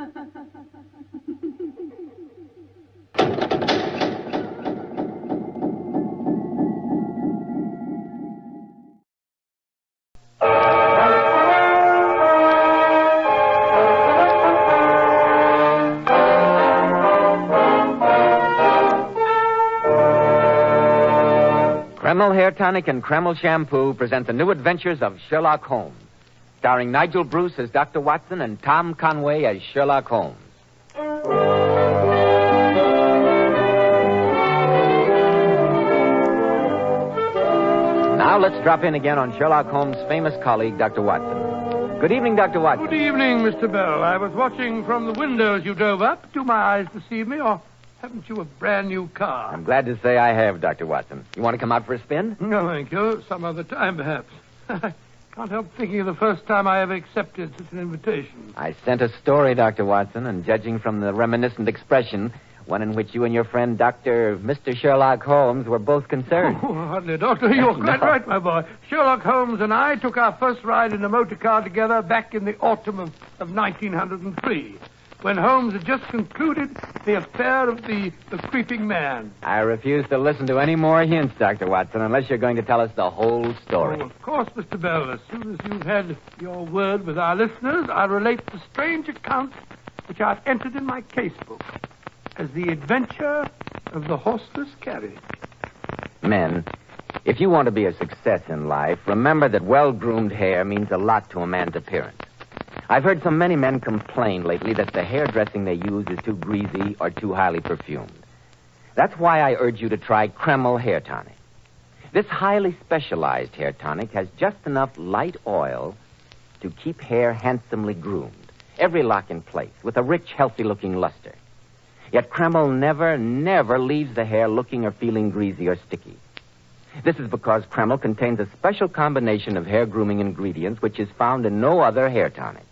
Kreml Hair Tonic and Kreml Shampoo present the new adventures of Sherlock Holmes, starring Nigel Bruce as Dr. Watson and Tom Conway as Sherlock Holmes. Now let's drop in again on Sherlock Holmes' famous colleague, Dr. Watson. Good evening, Dr. Watson. Good evening, Mr. Bell. I was watching from the windows you drove up. Do my eyes deceive me, or haven't you a brand new car? I'm glad to say I have, Dr. Watson. You want to come out for a spin? No, thank you. Some other time, perhaps. I can't help thinking of the first time I ever accepted such an invitation. I sent a story, Dr. Watson, and judging from the reminiscent expression, one in which you and your friend, Mr. Sherlock Holmes, were both concerned. Oh, hardly, Doctor. You're quite right, my boy. Sherlock Holmes and I took our first ride in a motor car together back in the autumn of 1903. When Holmes had just concluded the affair of the creeping man. I refuse to listen to any more hints, Dr. Watson, unless you're going to tell us the whole story. Oh, of course, Mr. Bell. As soon as you've had your word with our listeners, I'll relate the strange accounts which I've entered in my casebook as the adventure of the Horseless Carriage. Men, if you want to be a success in life, remember that well-groomed hair means a lot to a man's appearance. I've heard so many men complain lately that the hairdressing they use is too greasy or too highly perfumed. That's why I urge you to try Kreml Hair Tonic. This highly specialized hair tonic has just enough light oil to keep hair handsomely groomed, every lock in place, with a rich, healthy-looking luster. Yet Kreml never leaves the hair looking or feeling greasy or sticky. This is because Kreml contains a special combination of hair grooming ingredients which is found in no other hair tonic.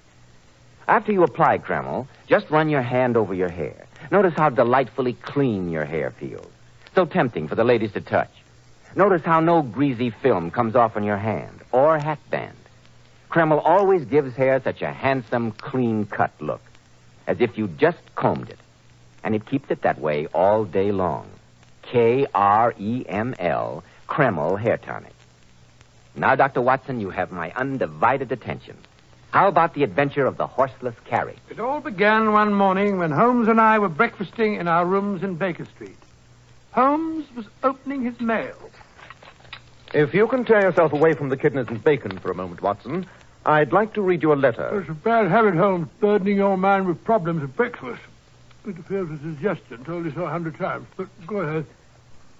After you apply Kreml, just run your hand over your hair. Notice how delightfully clean your hair feels. So tempting for the ladies to touch. Notice how no greasy film comes off on your hand or hatband. Kreml always gives hair such a handsome, clean-cut look, as if you just combed it. And it keeps it that way all day long. Kreml, Kreml Hair Tonic. Now, Dr. Watson, you have my undivided attention. How about the adventure of the Horseless Carriage? It all began one morning when Holmes and I were breakfasting in our rooms in Baker Street. Holmes was opening his mail. If you can tear yourself away from the kidneys and bacon for a moment, Watson, I'd like to read you a letter. It's a bad habit, Holmes, burdening your mind with problems at breakfast. Interferes with digestion, told you so 100 times. But go ahead.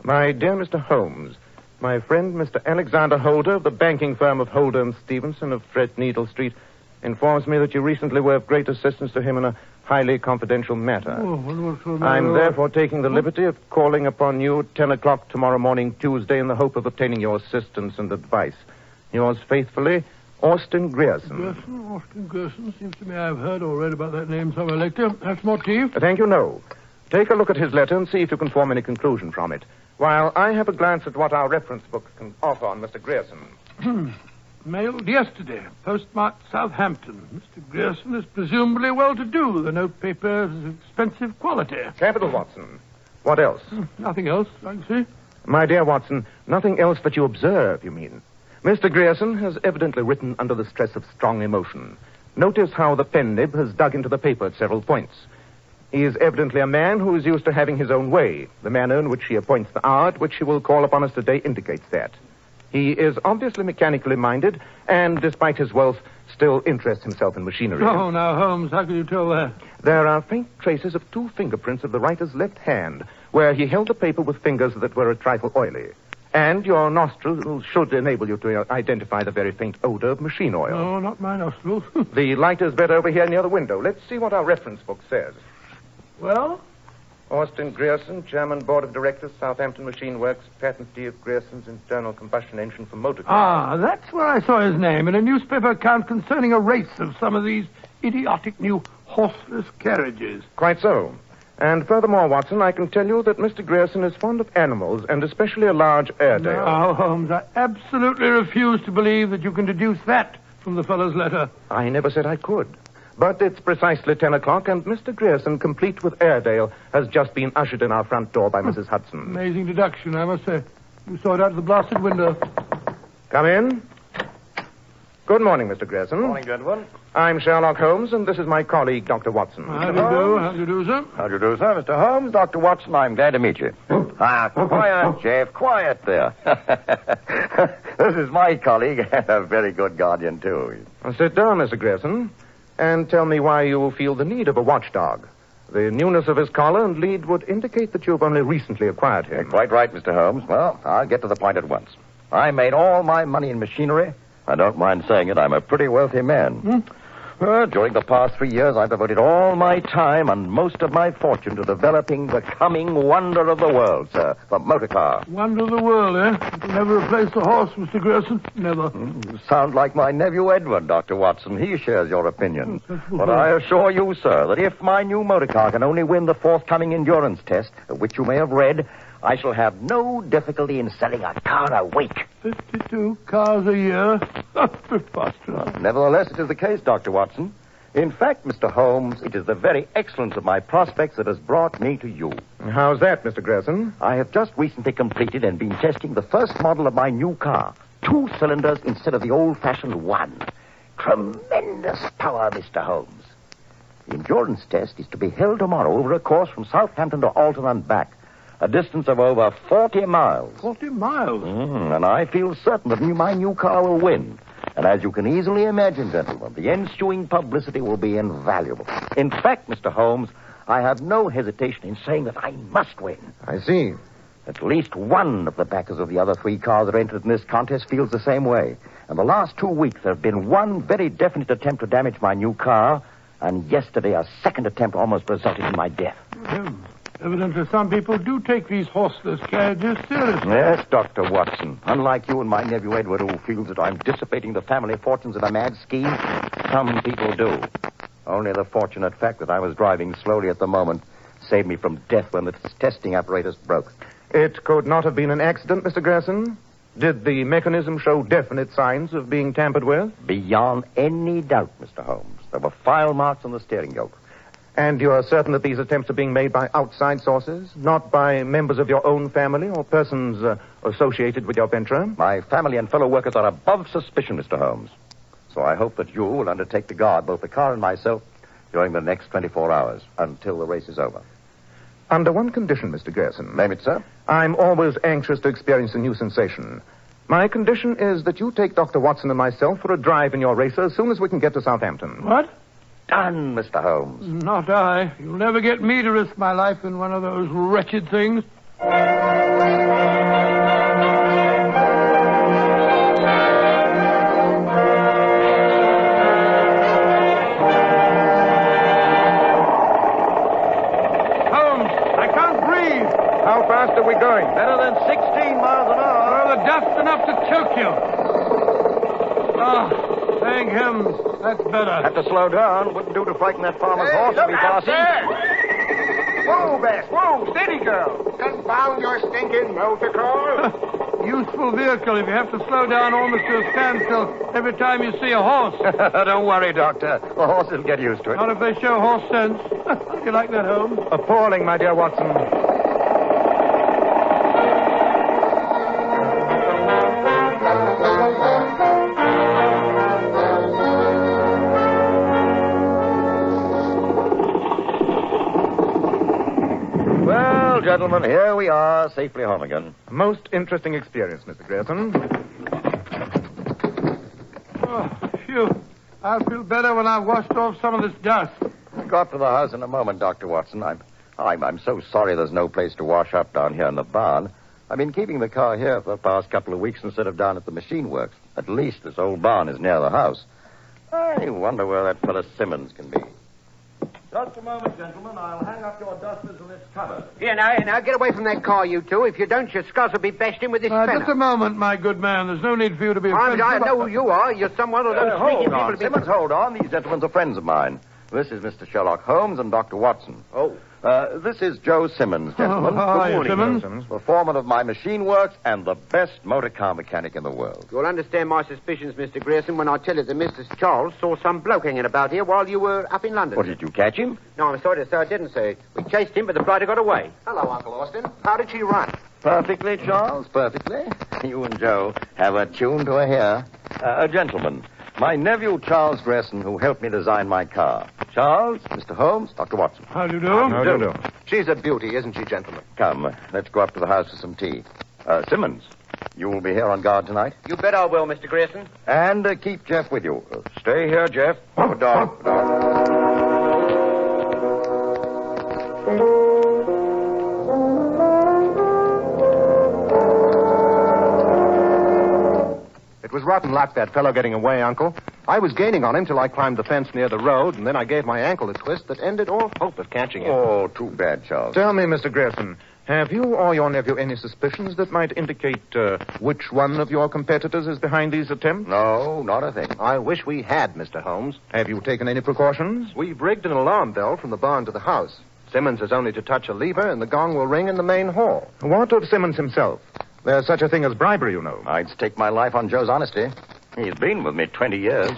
My dear Mr. Holmes, my friend Mr. Alexander Holder of the banking firm of Holder and Stevenson of Threadneedle Street informs me that you recently were of great assistance to him in a highly confidential matter. Oh, what's the matter? I'm therefore taking the liberty of calling upon you at 10 o'clock tomorrow morning, Tuesday, in the hope of obtaining your assistance and advice. Yours faithfully, Austin Grierson. Austin Grierson. Seems to me I've heard or read about that name somewhere later. That's more to you. Thank you, no. Take a look at his letter and see if you can form any conclusion from it, while I have a glance at what our reference book can offer on Mr. Grierson. Mailed yesterday. Postmarked Southampton. Mr. Grierson is presumably well-to-do. The notepaper is of expensive quality. Capital, Watson. What else? Nothing else, I can see. My dear Watson, nothing else that you observe, you mean? Mr. Grierson has evidently written under the stress of strong emotion. Notice how the pen nib has dug into the paper at several points. He is evidently a man who is used to having his own way. The manner in which he appoints the hour at which he will call upon us today indicates that. He is obviously mechanically minded, and despite his wealth, still interests himself in machinery. Oh, now, Holmes, how can you tell that? There are faint traces of 2 fingerprints of the writer's left hand, where he held the paper with fingers that were a trifle oily. And your nostrils should enable you to identify the very faint odor of machine oil. No, not my nostrils. The light is better over here near the window. Let's see what our reference book says. Well? Austin Grierson, Chairman, Board of Directors, Southampton Machine Works, patentee of Grierson's internal combustion engine for motor cars. Ah, that's where I saw his name in a newspaper account concerning a race of some of these idiotic new horseless carriages. Quite so. And furthermore, Watson, I can tell you that Mr. Grierson is fond of animals, and especially a large Airedale. Now, Holmes, I absolutely refuse to believe that you can deduce that from the fellow's letter. I never said I could. But it's precisely 10 o'clock, and Mr. Grierson, complete with Airedale, has just been ushered in our front door by Mrs. Hudson. Amazing deduction, I must say. You saw it out of the blasted window. Come in. Good morning, Mr. Grierson. Good morning, gentlemen. I'm Sherlock Holmes, and this is my colleague, Dr. Watson. How do you do? How do you do, sir? How do you do, sir? Mr. Holmes, Dr. Watson, I'm glad to meet you. Quiet, Jeff, quiet there. This is my colleague and a very good guardian, too. Sit down, Mr. Grierson, and tell me why you feel the need of a watchdog. The newness of his collar and lead would indicate that you've only recently acquired him. Quite right, Mr. Holmes. Well, I'll get to the point at once. I made all my money in machinery. I don't mind saying it, I'm a pretty wealthy man. During the past 3 years, I've devoted all my time and most of my fortune to developing the coming wonder of the world, sir, the motor car. Wonder of the world, eh? It'll never replace the horse, Mr. Grierson. Never. You sound like my nephew Edward, Dr. Watson. He shares your opinion. But I assure you, sir, that if my new motor car can only win the forthcoming endurance test, of which you may have read, I shall have no difficulty in selling a car a week. 52 cars a year? Preposterous. Nevertheless, it is the case, Dr. Watson. In fact, Mr. Holmes, it is the very excellence of my prospects that has brought me to you. How's that, Mr. Grierson? I have just recently completed and been testing the first model of my new car. 2 cylinders instead of the old-fashioned 1. Tremendous power, Mr. Holmes. The endurance test is to be held tomorrow over a course from Southampton to Alton and back. A distance of over 40 miles. 40 miles? And I feel certain that my new car will win. And as you can easily imagine, gentlemen, the ensuing publicity will be invaluable. In fact, Mr. Holmes, I have no hesitation in saying that I must win. I see. At least one of the backers of the other 3 cars that entered in this contest feels the same way. And the last 2 weeks, there have been one very definite attempt to damage my new car, and yesterday a second attempt almost resulted in my death. Evidently, some people do take these horseless carriages seriously. Yes, Dr. Watson. Unlike you and my nephew Edward, who feels that I'm dissipating the family fortunes in a mad scheme, some people do. Only the fortunate fact that I was driving slowly at the moment saved me from death when the testing apparatus broke. It could not have been an accident, Mr. Grierson? Did the mechanism show definite signs of being tampered with? Beyond any doubt, Mr. Holmes. There were file marks on the steering yoke. And you're certain that these attempts are being made by outside sources, not by members of your own family or persons associated with your venture? My family and fellow workers are above suspicion, Mr. Holmes. So I hope that you will undertake to guard both the car and myself during the next 24 hours until the race is over. Under one condition, Mr. Grierson. Name it, sir. I'm always anxious to experience a new sensation. My condition is that you take Dr. Watson and myself for a drive in your racer as soon as we can get to Southampton. What? Done, Mr. Holmes. Not I. You'll never get me to risk my life in one of those wretched things. Holmes, I can't breathe. How fast are we going? Better than 16 miles an hour. Oh, the dust's enough to choke you. Oh, thank heavens. That's better. Have to slow down. Wouldn't do to frighten that farmer's horse to be passing. Whoa, Bess, whoa, steady, girl. Confound your stinking motor car. Useful vehicle if you have to slow down almost to a standstill every time you see a horse. Don't worry, Doctor. The horse will get used to it. Not if they show horse sense. You like that, Holmes? Appalling, my dear Watson. Gentlemen, here we are, safely home again. A most interesting experience, Mr. Grierson. Oh, phew. I'll feel better when I've washed off some of this dust. We'll go up to the house in a moment, Dr. Watson. I'm so sorry there's no place to wash up down here in the barn. I've been keeping the car here for the past couple of weeks instead of down at the machine works. At least this old barn is near the house. I wonder where that fellow Simmons can be. Just a moment, gentlemen. I'll hang up your dusters in this cupboard. Here, now, get away from that car, you two. If you don't, your skulls will be bashed in with this spanner. Just a moment, my good man. There's no need for you to be I offensive. know who you are. You're someone of those sneaky people. Simmons, hold on. These gentlemen are friends of mine. This is Mr. Sherlock Holmes and Dr. Watson. Oh. This is Joe Simmons, gentlemen. Hi, Good morning, Simmons. The foreman of my machine works and the best motor car mechanic in the world. You'll understand my suspicions, Mr. Grierson, when I tell you that Mr. Charles saw some bloke hanging about here while you were up in London. What, did you catch him? No, I'm sorry to say I didn't, sir. We chased him, but the blighter got away. Hello, Uncle Austin. How did she run? Perfectly, Charles, perfectly. You and Joe have a tune to a hair. Gentlemen, my nephew Charles Grierson, who helped me design my car. Charles, Mr. Holmes, Dr. Watson. How do you do? How do you do? She's a beauty, isn't she, gentlemen? Come, let's go up to the house for some tea. Simmons, you will be here on guard tonight? You bet I will, Mr. Grierson. And keep Jeff with you. Stay here, Jeff. Good dog. Good dog. It was rotten luck, that fellow getting away, Uncle. I was gaining on him till I climbed the fence near the road, and then I gave my ankle a twist that ended all hope of catching him. Oh, too bad, Charles. Tell me, Mr. Grierson, have you or your nephew any suspicions that might indicate which one of your competitors is behind these attempts? No, not a thing. I wish we had, Mr. Holmes. Have you taken any precautions? We've rigged an alarm bell from the barn to the house. Simmons has only to touch a lever, and the gong will ring in the main hall. What of Simmons himself? There's such a thing as bribery, you know. I'd stake my life on Joe's honesty. He's been with me 20 years.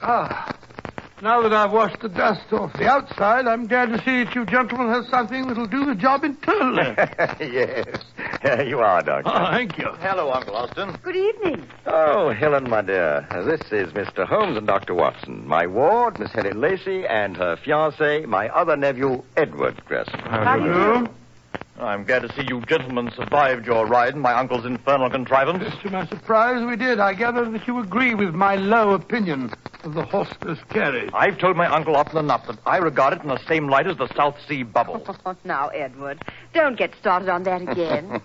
Now that I've washed the dust off the outside, I'm glad to see that you gentlemen have something that'll do the job internally. Yes, you are, Doctor. Oh, thank you. Hello, Uncle Austin. Good evening. Oh, Helen, my dear. This is Mr. Holmes and Dr. Watson. My ward, Miss Helen Lacey, and her fiancé, my other nephew, Edward Grierson. How do you do? I'm glad to see you gentlemen survived your ride in my uncle's infernal contrivance. To my surprise, we did. I gather that you agree with my low opinion of the horseless carriage. I've told my uncle often enough that I regard it in the same light as the South Sea bubble. Oh, now, Edward, don't get started on that again.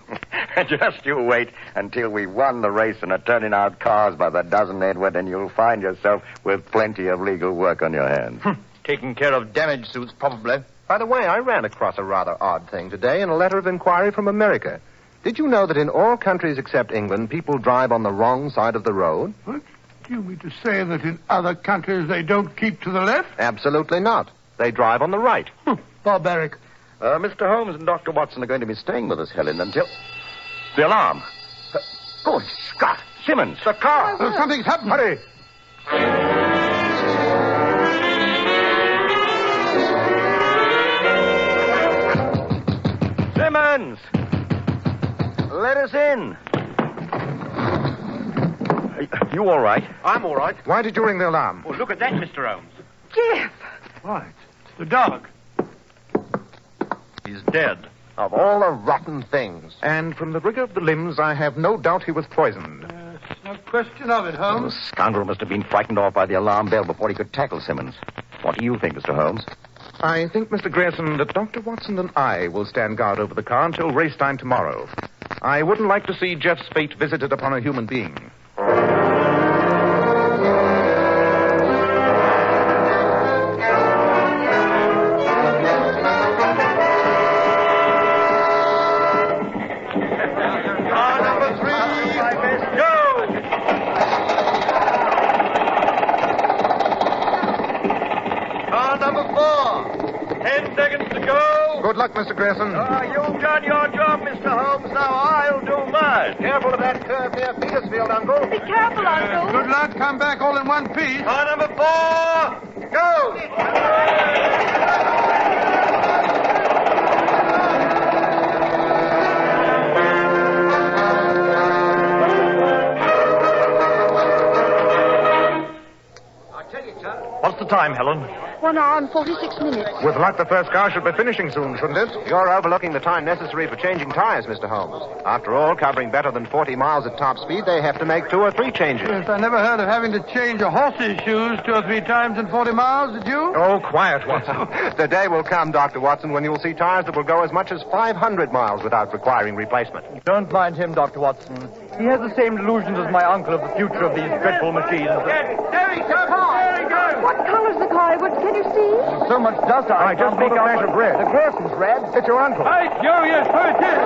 Just you wait until we've won the race and are turning out cars by the dozen, Edward, and you'll find yourself with plenty of legal work on your hands. Taking care of damage suits, probably. By the way, I ran across a rather odd thing today in a letter of inquiry from America. Did you know that in all countries except England, people drive on the wrong side of the road? What? Do you mean to say that in other countries they don't keep to the left? Absolutely not. They drive on the right. Barbaric. Mr. Holmes and Dr. Watson are going to be staying with us, Helen, until... The alarm. Good Scott! Simmons! The car! Something's happened. Hurry! Simmons! Let us in. You all right? I'm all right. Why did you ring the alarm? Oh, look at that, Mr. Holmes. Jeff! Right. The dog. He's dead. Of all the rotten things. And from the rigor of the limbs, I have no doubt he was poisoned. No question of it, The Holmes. scoundrel must have been frightened off by the alarm bell before he could tackle Simmons. What do you think, Mr. Holmes? I think, Mr. Grierson, that Dr. Watson and I will stand guard over the car until race time tomorrow. I wouldn't like to see Jeff's fate visited upon a human being. Good luck, Mr. Grierson. You've done your job, Mr. Holmes. Now I'll do mine. Careful of that curve near Petersfield, Uncle. Be careful, Uncle. Good luck. Come back all in one piece. Car number 4, go! What's the time, Helen? 1 hour and 46 minutes. With luck, the first car should be finishing soon, shouldn't it? You're overlooking the time necessary for changing tires, Mr. Holmes. After all, covering better than 40 miles at top speed, they have to make 2 or 3 changes. Yes, I never heard of having to change a horse's shoes 2 or 3 times in 40 miles, did you? Oh, quiet, Watson. The day will come, Dr. Watson, when you'll see tires that will go as much as 500 miles without requiring replacement. Don't mind him, Dr. Watson. He has the same delusions as my uncle of the future of these dreadful machines. There he comes! There he goes! What color's the car, Edward? Can you see? So much dust I just make out of red. The Grierson's red. It's your uncle. Right, Joe, yes, so it is.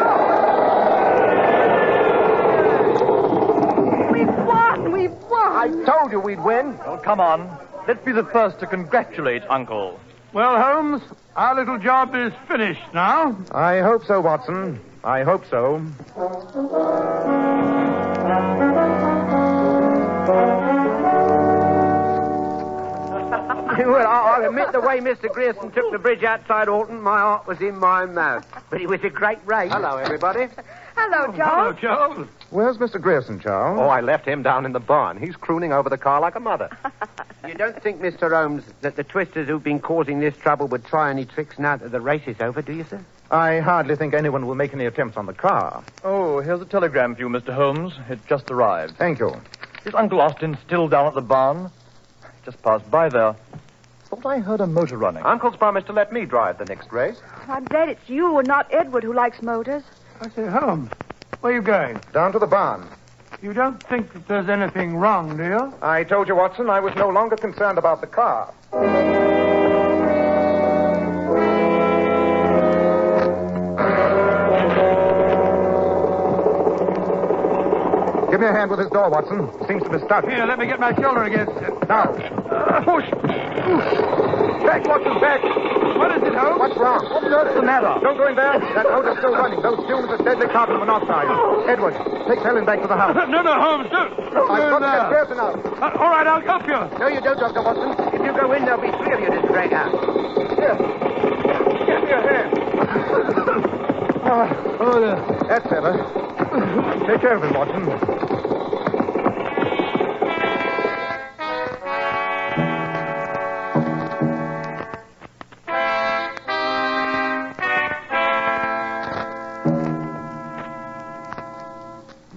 We've won! We've won! I told you we'd win. Well, come on. Let's be the first to congratulate Uncle. Well, Holmes, Our little job is finished now. I hope so, Watson. I hope so. Well, I'll admit the way Mr. Grierson took the bridge outside Alton, my heart was in my mouth. But it was a great race. Hello, everybody. Hello, Hello, Charles. Charles. Where's Mr. Grierson, Charles? Oh, I left him down in the barn. He's crooning over the car like a mother. You don't think, Mr. Holmes, that the twisters who've been causing this trouble would try any tricks now that the race is over, do you, sir? I hardly think anyone will make any attempts on the car. Oh, here's a telegram for you, Mr. Holmes. It just arrived. Thank you. Is Uncle Austin still down at the barn? Just passed by there. Thought I heard a motor running. Uncle's promised to let me drive the next race. I'm glad it's you and not Edward who likes motors. I say, Holmes, where are you going? Down to the barn. You don't think that there's anything wrong, do you? I told you, Watson, I was no longer concerned about the car. Give me a hand with this door, Watson. Seems to be stuck. Here, let me get my shoulder against it. Now. Push. Back, Watson, back. What is it, Holmes? What's wrong? What's the matter? Don't go in there. That motor's still running. Those fumes are deadly carbon monoxide. Edward, take Helen back to the house. No, Holmes, don't. I've got to get Grierson out. All right, I'll help you. No, you don't, Dr. Watson. If you go in, there'll be three of you to drag out. Here. Give me a hand. That's better. Take care of him, Watson.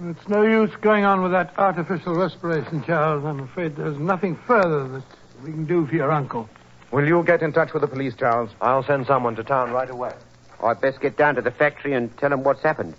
It's no use going on with that artificial respiration, Charles. I'm afraid there's nothing further that we can do for your uncle. Will you get in touch with the police, Charles? I'll send someone to town right away. I'd best get down to the factory and tell them what's happened.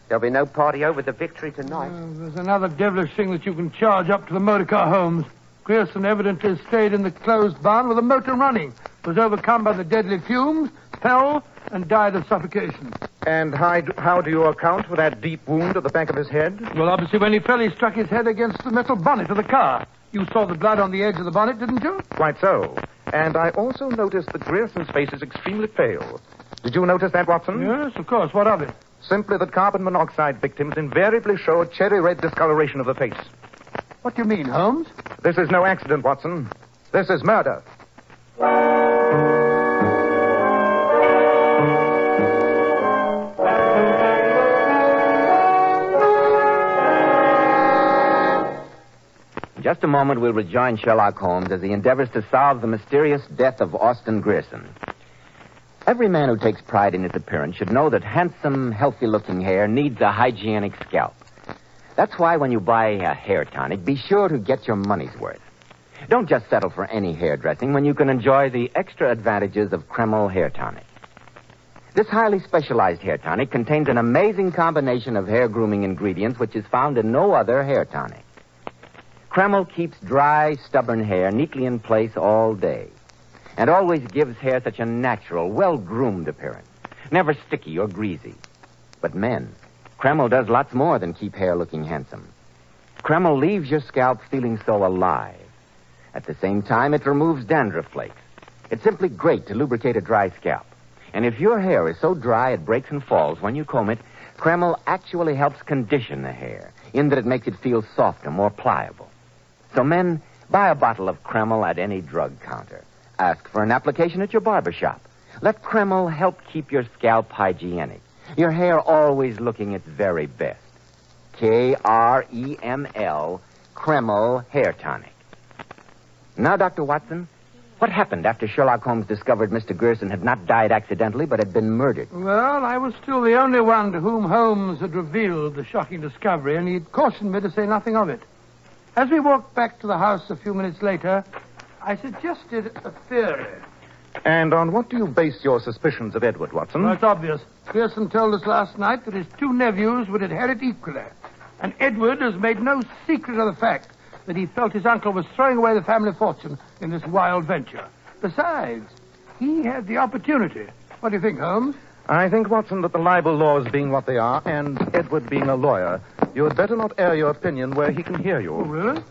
There'll be no party over the victory tonight. There's another devilish thing that you can charge up to the motor car, Holmes. Grierson evidently stayed in the closed barn with the motor running, was overcome by the deadly fumes, fell, and died of suffocation. And how do you account for that deep wound at the back of his head? Well, obviously, when he fell, he struck his head against the metal bonnet of the car. You saw the blood on the edge of the bonnet, didn't you? Quite so. And I also noticed that Grierson's face is extremely pale. Did you notice that, Watson? Yes, of course. What of it? Simply that carbon monoxide victims invariably show a cherry red discoloration of the face. What do you mean, Holmes? This is no accident, Watson. This is murder. In just a moment, we'll rejoin Sherlock Holmes as he endeavors to solve the mysterious death of Austin Grierson. Every man who takes pride in his appearance should know that handsome, healthy-looking hair needs a hygienic scalp. That's why when you buy a hair tonic, be sure to get your money's worth. Don't just settle for any hair dressing when you can enjoy the extra advantages of Kreml hair tonic. This highly specialized hair tonic contains an amazing combination of hair grooming ingredients which is found in no other hair tonic. Kreml keeps dry, stubborn hair neatly in place all day and always gives hair such a natural, well-groomed appearance, never sticky or greasy. But men, Kreml does lots more than keep hair looking handsome. Kreml leaves your scalp feeling so alive. At the same time, it removes dandruff flakes. It's simply great to lubricate a dry scalp. And if your hair is so dry it breaks and falls when you comb it, Kreml actually helps condition the hair in that it makes it feel softer, more pliable. So men, buy a bottle of Kreml at any drug counter. Ask for an application at your barber shop. Let Kreml help keep your scalp hygienic. Your hair always looking its very best. Kreml, Kreml Hair Tonic. Now, Dr. Watson, what happened after Sherlock Holmes discovered Mr. Grierson had not died accidentally but had been murdered? Well, I was still the only one to whom Holmes had revealed the shocking discovery, and he'd cautioned me to say nothing of it. As we walked back to the house a few minutes later, I suggested a theory. And on what do you base your suspicions of Edward, Watson? Well, it's obvious. Grierson told us last night that his two nephews would inherit equally. And Edward has made no secret of the fact that he felt his uncle was throwing away the family fortune in this wild venture. Besides, he had the opportunity. What do you think, Holmes? I think, Watson, that the libel laws being what they are, and Edward being a lawyer, you had better not air your opinion where he can hear you. Oh, really?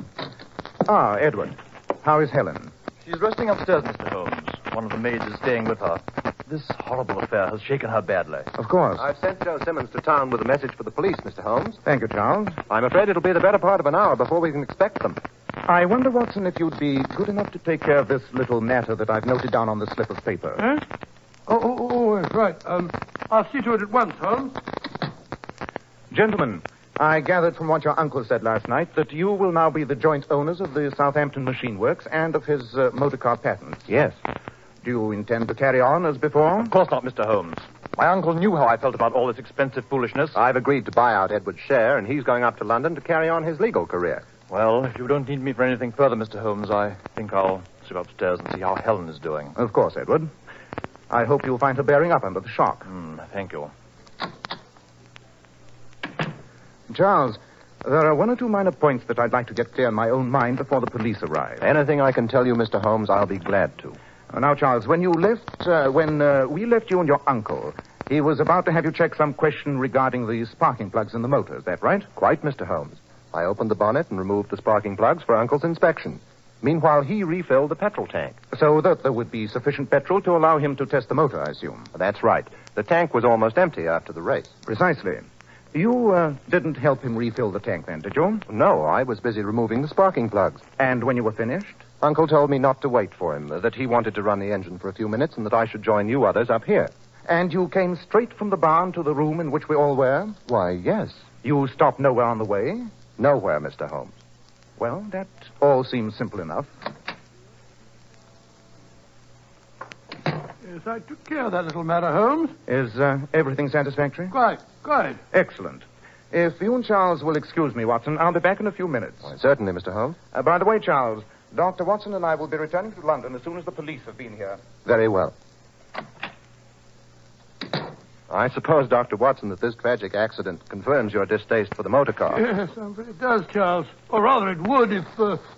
Ah, Edward. How is Helen? She's resting upstairs, Mr. Holmes. One of the maids is staying with her. This horrible affair has shaken her badly. Of course. I've sent Joe Simmons to town with a message for the police, Mr. Holmes. Thank you, Charles. I'm afraid it'll be the better part of an hour before we can expect them. I wonder, Watson, if you'd be good enough to take care of this little matter that I've noted down on the slip of paper. Huh? Yes, right. I'll see to it at once, Holmes. Gentlemen, I gathered from what your uncle said last night that you will now be the joint owners of the Southampton Machine Works and of his motor car patents. Yes. Do you intend to carry on as before? Of course not, Mr. Holmes. My uncle knew how I felt about all this expensive foolishness. I've agreed to buy out Edward's share, and he's going up to London to carry on his legal career. Well, if you don't need me for anything further, Mr. Holmes, I think I'll slip upstairs and see how Helen is doing. Of course, Edward. I hope you'll find her bearing up under the shock. Thank you. Charles, there are one or two minor points that I'd like to get clear in my own mind before the police arrive. Anything I can tell you, Mr. Holmes, I'll be glad to. Now, Charles, when we left you and your uncle, he was about to have you check some question regarding the sparking plugs in the motor. Is that right? Quite, Mr. Holmes. I opened the bonnet and removed the sparking plugs for Uncle's inspection. Meanwhile, he refilled the petrol tank. So that there would be sufficient petrol to allow him to test the motor, I assume. That's right. The tank was almost empty after the race. Precisely. You didn't help him refill the tank then, did you? No, I was busy removing the sparking plugs. And when you were finished? Uncle told me not to wait for him, that he wanted to run the engine for a few minutes and that I should join you others up here. And you came straight from the barn to the room in which we all were? Why, yes. You stopped nowhere on the way? Nowhere, Mr. Holmes. Well, that all seems simple enough. Yes, I took care of that little matter, Holmes. Is everything satisfactory? Quite. Excellent. If you and Charles will excuse me, Watson, I'll be back in a few minutes. Why, certainly, Mr. Holmes. By the way, Charles, Dr. Watson and I will be returning to London as soon as the police have been here. Very well. I suppose, Dr. Watson, that this tragic accident confirms your distaste for the motor car. Yes, it does, Charles. Or rather, it would if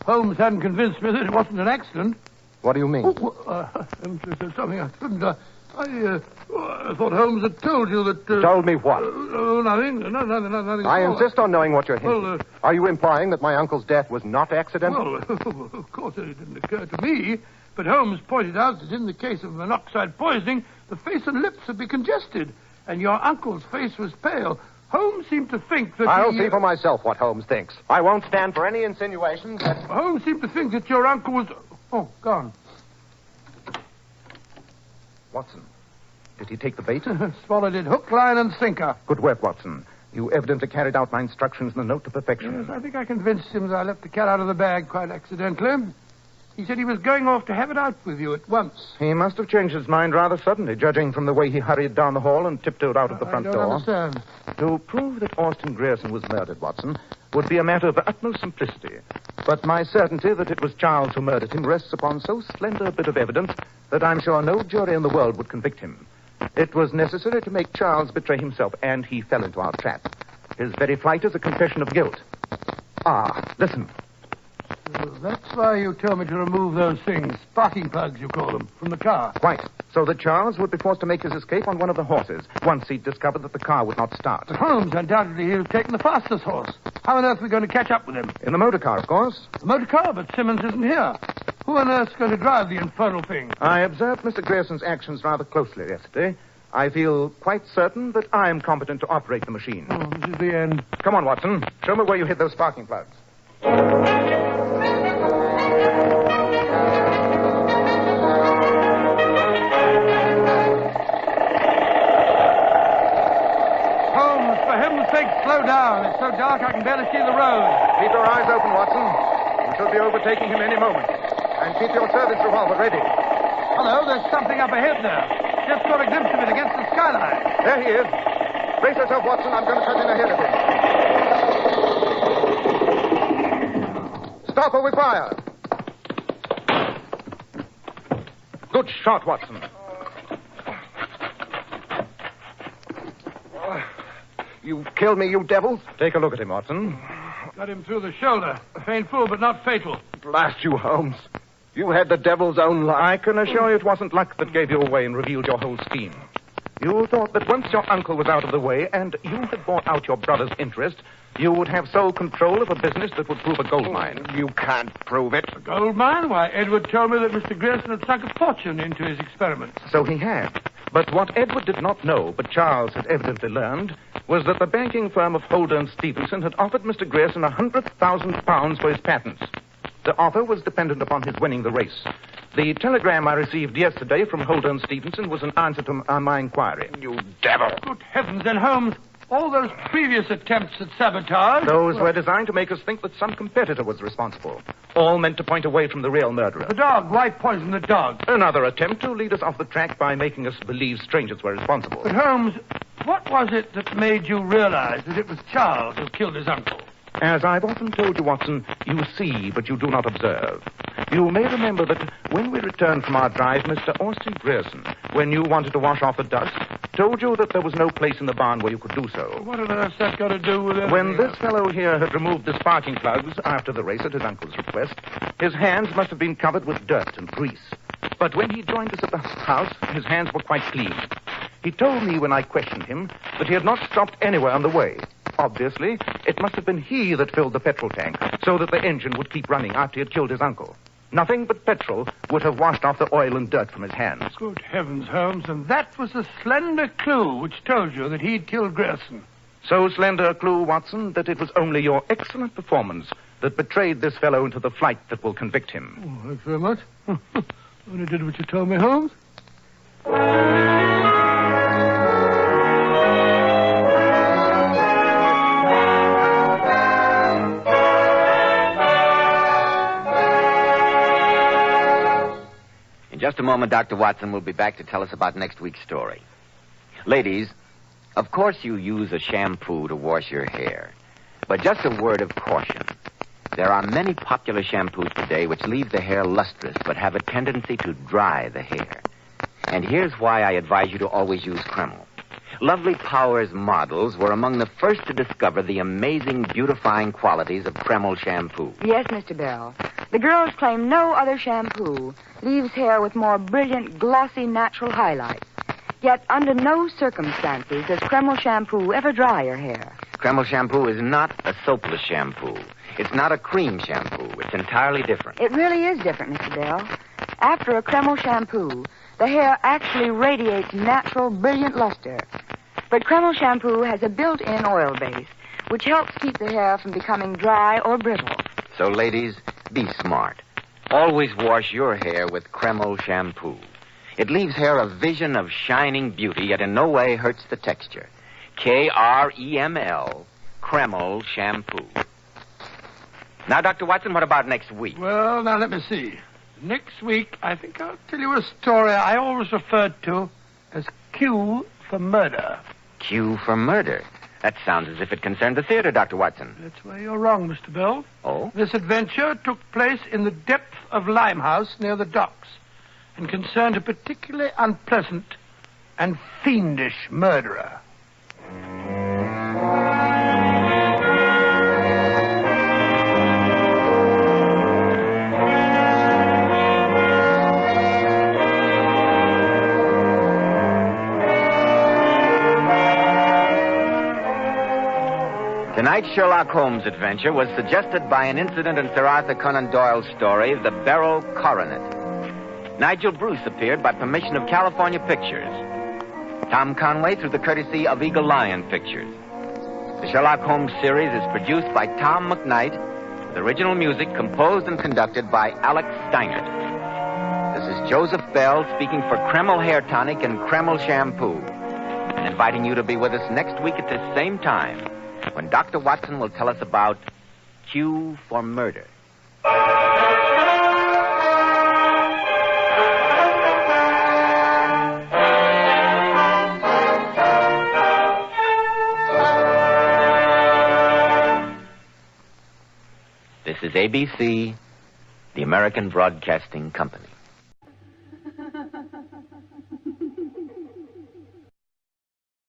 Holmes hadn't convinced me that it wasn't an accident. What do you mean? There's something I shouldn't. I thought Holmes had told you that... Told me what? Nothing. Nothing. I insist on knowing what you're hinting. Are you implying that my uncle's death was not accidental? Well, of course it didn't occur to me. But Holmes pointed out that in the case of monoxide poisoning, the face and lips would be congested, and your uncle's face was pale. Holmes seemed to think that I'll see for myself what Holmes thinks. I won't stand for any insinuations that... Holmes seemed to think that your uncle was... Oh, gone. Watson, did he take the bait? Swallowed it hook, line, and sinker. Good work, Watson. You evidently carried out my instructions in the note to perfection. Yes, I think I convinced him that I left the cat out of the bag quite accidentally. He said he was going off to have it out with you at once. He must have changed his mind rather suddenly, judging from the way he hurried down the hall and tiptoed out of the front door. I don't understand. To prove that Austin Grierson was murdered, Watson, would be a matter of the utmost simplicity. But my certainty that it was Charles who murdered him rests upon so slender a bit of evidence that I'm sure no jury in the world would convict him. It was necessary to make Charles betray himself, and he fell into our trap. His very flight is a confession of guilt. Ah, listen. That's why you told me to remove those things, sparking plugs, you call them, from the car. Quite. So that Charles would be forced to make his escape on one of the horses, once he'd discovered that the car would not start. But Holmes, undoubtedly, he'll have taken the fastest horse. How on earth are we going to catch up with him? In the motor car, of course. The motor car, but Simmons isn't here. Who on earth's going to drive the infernal thing? I observed Mr. Grierson's actions rather closely yesterday. I feel quite certain that I am competent to operate the machine. Oh, this is the end. Come on, Watson. Show me where you hid those sparking plugs. Slow down. It's so dark I can barely see the road. Keep your eyes open, Watson. You should be overtaking him any moment. And keep your service revolver ready. Hello, there's something up ahead there. Just caught a glimpse of it against the skyline. There he is. Brace yourself, Watson. I'm going to cut in ahead of him. Stop or we fire. Good shot, Watson. You killed me, you devils. Take a look at him, Watson. Got him through the shoulder. Painful, but not fatal. Blast you, Holmes. You had the devil's own luck. I can assure you it wasn't luck that gave you away and revealed your whole scheme. You thought that once your uncle was out of the way and you had bought out your brother's interest, you would have sole control of a business that would prove a gold mine. You can't prove it. A gold mine? Why, Edward told me that Mr. Grierson had sunk a fortune into his experiments. So he had. But what Edward did not know, but Charles had evidently learned, was that the banking firm of Holder and Stevenson had offered Mr. Grierson £100,000 for his patents. The offer was dependent upon his winning the race. The telegram I received yesterday from Holder and Stevenson was an answer to my inquiry. You devil. Good heavens, then, Holmes, all those previous attempts at sabotage... Those were designed to make us think that some competitor was responsible. All meant to point away from the real murderer. The dog. Why poison the dog? Another attempt to lead us off the track by making us believe strangers were responsible. But, Holmes, what was it that made you realize that it was Charles who killed his uncle? As I've often told you, Watson, you see, but you do not observe. You may remember that when we returned from our drive, Mr. Austin Grierson, when you wanted to wash off the dust, told you that there was no place in the barn where you could do so. What on earth's that got to do with it? When this fellow here had removed the sparking plugs after the race at his uncle's request, his hands must have been covered with dirt and grease. But when he joined us at the house, his hands were quite clean. He told me when I questioned him that he had not stopped anywhere on the way. Obviously, it must have been he that filled the petrol tank so that the engine would keep running after he had killed his uncle. Nothing but petrol would have washed off the oil and dirt from his hands. Good heavens, Holmes, and that was a slender clue which told you that he'd killed Grierson. So slender a clue, Watson, that it was only your excellent performance that betrayed this fellow into the flight that will convict him. Oh, thanks very much. Only did what you told me, Holmes. In just a moment, Dr. Watson will be back to tell us about next week's story. Ladies, of course you use a shampoo to wash your hair. But just a word of caution. There are many popular shampoos today which leave the hair lustrous but have a tendency to dry the hair. And here's why I advise you to always use Kreml. Lovely Powers models were among the first to discover the amazing beautifying qualities of Kreml shampoo. Yes, Mr. Bell. The girls claim no other shampoo leaves hair with more brilliant, glossy, natural highlights. Yet under no circumstances does Kreml shampoo ever dry your hair. Kreml shampoo is not a soapless shampoo. It's not a cream shampoo. It's entirely different. It really is different, Mr. Bell. After a Kreml shampoo, the hair actually radiates natural, brilliant luster. But Kreml shampoo has a built-in oil base, which helps keep the hair from becoming dry or brittle. So, ladies, be smart. Always wash your hair with Kreml shampoo. It leaves hair a vision of shining beauty, yet in no way hurts the texture. Kreml, Kreml shampoo. Now, Dr. Watson, what about next week? Well, now, let me see. Next week, I think I'll tell you a story I always referred to as Q for murder. Q for murder? That sounds as if it concerned the theater, Dr. Watson. That's where you're wrong, Mr. Bell. Oh? This adventure took place in the depth of Limehouse near the docks and concerned a particularly unpleasant and fiendish murderer. Tonight's Sherlock Holmes adventure was suggested by an incident in Sir Arthur Conan Doyle's story, The Beryl Coronet. Nigel Bruce appeared by permission of California Pictures. Tom Conway through the courtesy of Eagle Lion Pictures. The Sherlock Holmes series is produced by Tom McKnight, with original music composed and conducted by Alex Steinert. This is Joseph Bell speaking for Kreml Hair Tonic and Kreml Shampoo, and inviting you to be with us next week at this same time, when Dr. Watson will tell us about Q for murder. This is ABC, the American Broadcasting Company.